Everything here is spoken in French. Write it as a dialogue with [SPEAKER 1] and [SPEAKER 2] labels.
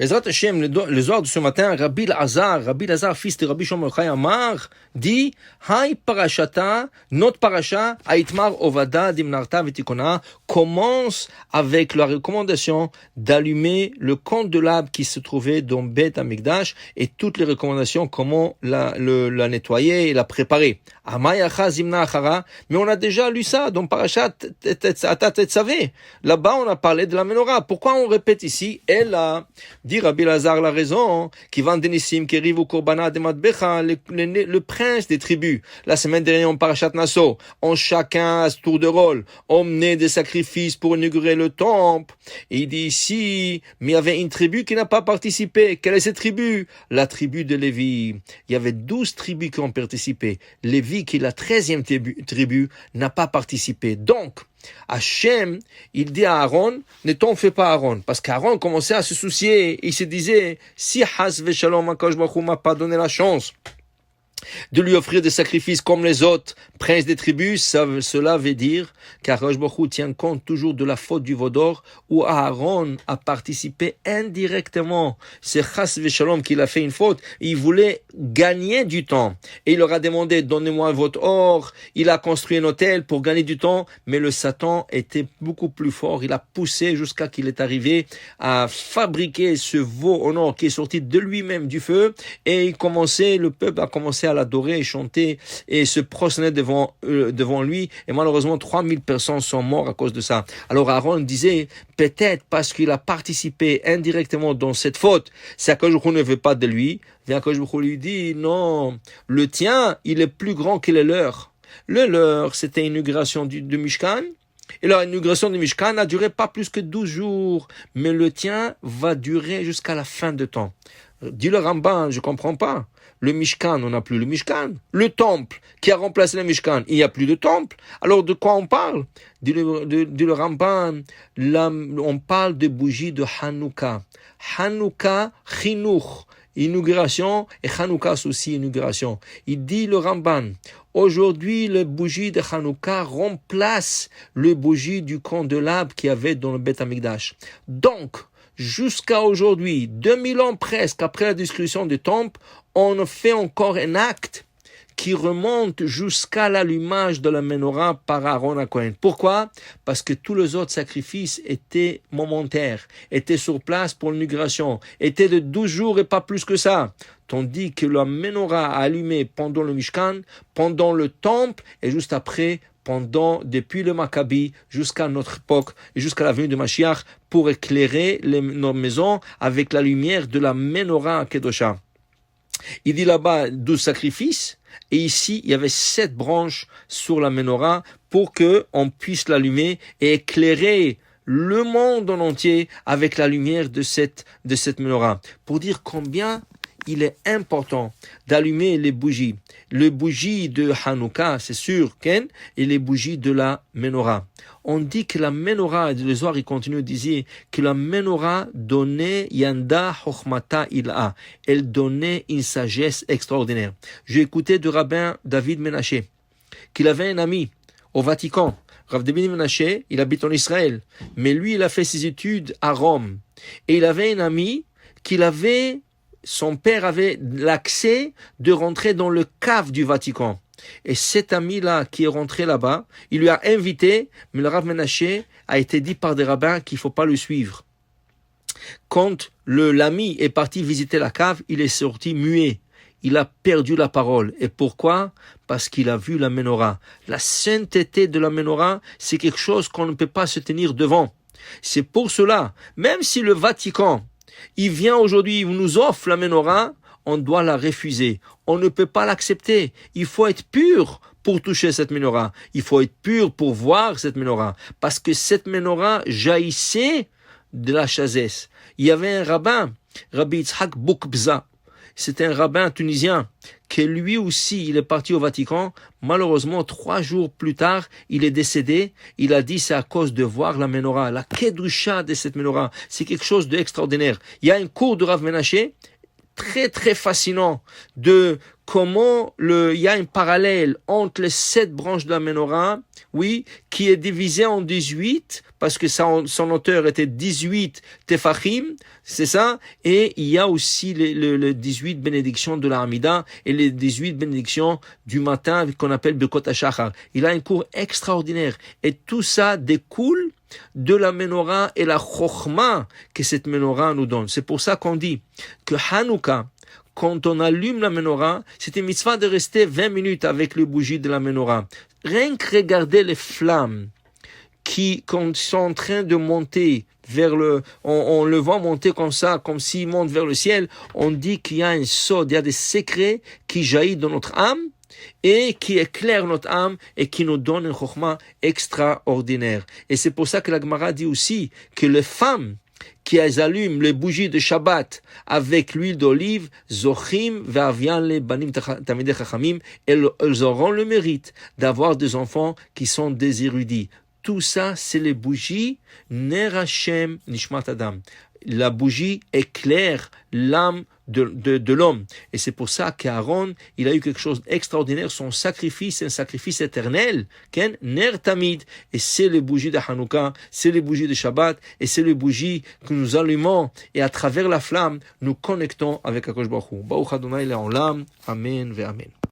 [SPEAKER 1] Bezrat Hashem, le soir de ce matin, Rabbi Lazar, fils de Rabbi Shlomo Yochai Amar, dit, Hai parashata, notre parasha, Aitmar Ovada Dimnarta Vetikona, commence avec la recommandation d'allumer le candelabre qui se trouvait dans Beth Amikdash et toutes les recommandations, comment la nettoyer et la préparer. Amayacha Zimna Achara, mais on a déjà lu ça dans parasha Atat Tetzavé. Là-bas, on a parlé de la menorah. Pourquoi on répète ici? Elle a dit Rabbi Lazar la raison, qui vend Denissim, qui arrive au Korbana de Matbecha, le prince des tribus. La semaine dernière, on parachat Nassau, on chacun à ce tour de rôle, on menait des sacrifices pour inaugurer le temple. Et il dit ici, mais il y avait une tribu qui n'a pas participé. Quelle est cette tribu? La tribu de Lévi. Il y avait 12 tribus qui ont participé. Lévi, qui est la 13e tribu, n'a pas participé. Donc, Hachem, il dit à Aaron, ne t'en fais pas Aaron, parce qu'Aaron commençait à se soucier, il se disait, si Has Veshalom Akadosh Baruch Hu m'a pas donné la chance de lui offrir des sacrifices comme les autres princes des tribus, cela veut dire qu'Akadosh Baruch Hu tient compte toujours de la faute du Vaudor, où Aaron a participé indirectement. C'est Chas Veshalom qu'il a fait une faute, il voulait gagner du temps, et il leur a demandé, donnez-moi votre or. Il a construit un hôtel pour gagner du temps, mais le Satan était beaucoup plus fort, il a poussé jusqu'à qu'il est arrivé à fabriquer ce veau en or qui est sorti de lui-même du feu, et le peuple a commencé à l'adorer et chanter et se prosterner devant lui, et malheureusement 3000 personnes sont mortes à cause de ça. Alors Aaron disait, peut-être parce qu'il a participé indirectement dans cette faute, c'est qu'Akadosh Baruch Hu ne veut pas de lui. Et Akadosh Baruch Hu lui dit, non, le tien, il est plus grand que le leur. Le leur, c'était l'inauguration du Mishkan. Et l'inauguration du Mishkan n'a duré pas plus que 12 jours, mais le tien va durer jusqu'à la fin de temps. Dit le Ramban, je comprends pas. Le Mishkan, on n'a plus le Mishkan. Le temple qui a remplacé le Mishkan, il n'y a plus de temple. Alors de quoi on parle? Dit le Ramban, là, on parle de bougies de Hanouka. Hanouka, Chinuch, inauguration, et Hanouka c'est aussi inauguration. Il dit le Ramban, aujourd'hui les bougies de Hanouka remplacent les bougies du candelabre qu'il y avait dans le Beth Amikdash. Donc, jusqu'à aujourd'hui, 2000 ans presque après la destruction du temple, on fait encore un acte qui remonte jusqu'à l'allumage de la menorah par Aaron HaKohen. Pourquoi? Parce que tous les autres sacrifices étaient momentaires, étaient sur place pour l'inauguration, étaient de 12 jours et pas plus que ça. Tandis que la menorah allumée pendant le Mishkan, pendant le temple et juste après, depuis le Maccabi jusqu'à notre époque et jusqu'à la venue de Mashiach pour éclairer nos maisons avec la lumière de la menorah Kedosha. Il dit là-bas 12 sacrifices et ici il y avait 7 branches sur la menorah pour que on puisse l'allumer et éclairer le monde en entier avec la lumière de cette menorah. Pour dire combien il est important d'allumer les bougies de Hanouka, c'est sûr, Ken, et les bougies de la menorah. On dit que la menorah, le Zohar il continue de dire que la menorah donnait Yanda Chochmata Il'a, elle donnait une sagesse extraordinaire. J'ai écouté de rabbin David Menaché, qu'il avait un ami au Vatican. Rav David Menaché, il habite en Israël, mais lui il a fait ses études à Rome, et il avait un ami son père avait l'accès de rentrer dans le cave du Vatican. Et cet ami-là qui est rentré là-bas, il lui a invité, mais le Rav Menaché a été dit par des rabbins qu'il ne faut pas le suivre. Quand l'ami est parti visiter la cave, il est sorti muet. Il a perdu la parole. Et pourquoi? Parce qu'il a vu la menorah. La sainteté de la menorah, c'est quelque chose qu'on ne peut pas se tenir devant. C'est pour cela, même si le Vatican il vient aujourd'hui, il nous offre la menorah, on doit la refuser. On ne peut pas l'accepter. Il faut être pur pour toucher cette menorah. Il faut être pur pour voir cette menorah. Parce que cette menorah jaillissait de la chazesse. Il y avait un rabbin, Rabbi Yitzhak Boukbza. C'était un rabbin tunisien que lui aussi, il est parti au Vatican. Malheureusement, 3 jours plus tard, il est décédé. Il a dit c'est à cause de voir la menorah, la kedusha de cette menorah. C'est quelque chose d'extraordinaire. Il y a un cours de Rav Menaché très très fascinant de comment il y a un parallèle entre les 7 branches de la menorah, oui, qui est divisé en 18, parce que son auteur était 18 tefachim, c'est ça, et il y a aussi les 18 bénédictions de la Hamida et les 18 bénédictions du matin qu'on appelle Birkot HaShachar. Il a un cours extraordinaire, et tout ça découle de la menorah et la chokhmah que cette menorah nous donne. C'est pour ça qu'on dit que Hanouka, quand on allume la menorah, c'est une mitzvah de rester 20 minutes avec les bougies de la menorah. Rien que regarder les flammes quand sont en train de monter vers on le voit monter comme ça, comme s'ils montent vers le ciel, on dit qu'il y a un sod, il y a des secrets qui jaillissent dans notre âme et qui éclairent notre âme et qui nous donnent une chokhmah extraordinaire. Et c'est pour ça que la Gemara dit aussi que les femmes qui allument les bougies de Shabbat avec l'huile d'olive, Zochim ve'avian le banim tamidei chachamim, elles auront le mérite d'avoir des enfants qui sont des érudits. Tout ça, c'est les bougies Ner Hashem Nishmat Adam. La bougie éclaire l'âme de l'homme. Et c'est pour ça qu'Aaron, il a eu quelque chose d'extraordinaire. Son sacrifice, c'est un sacrifice éternel. Ken Ner Tamid. Et c'est les bougies de Hanouka, c'est les bougies de Shabbat, et c'est les bougies que nous allumons. Et à travers la flamme, nous connectons avec Akadosh Baruch Hu. Baruch Adonai Le'olam. Amen ve Amen.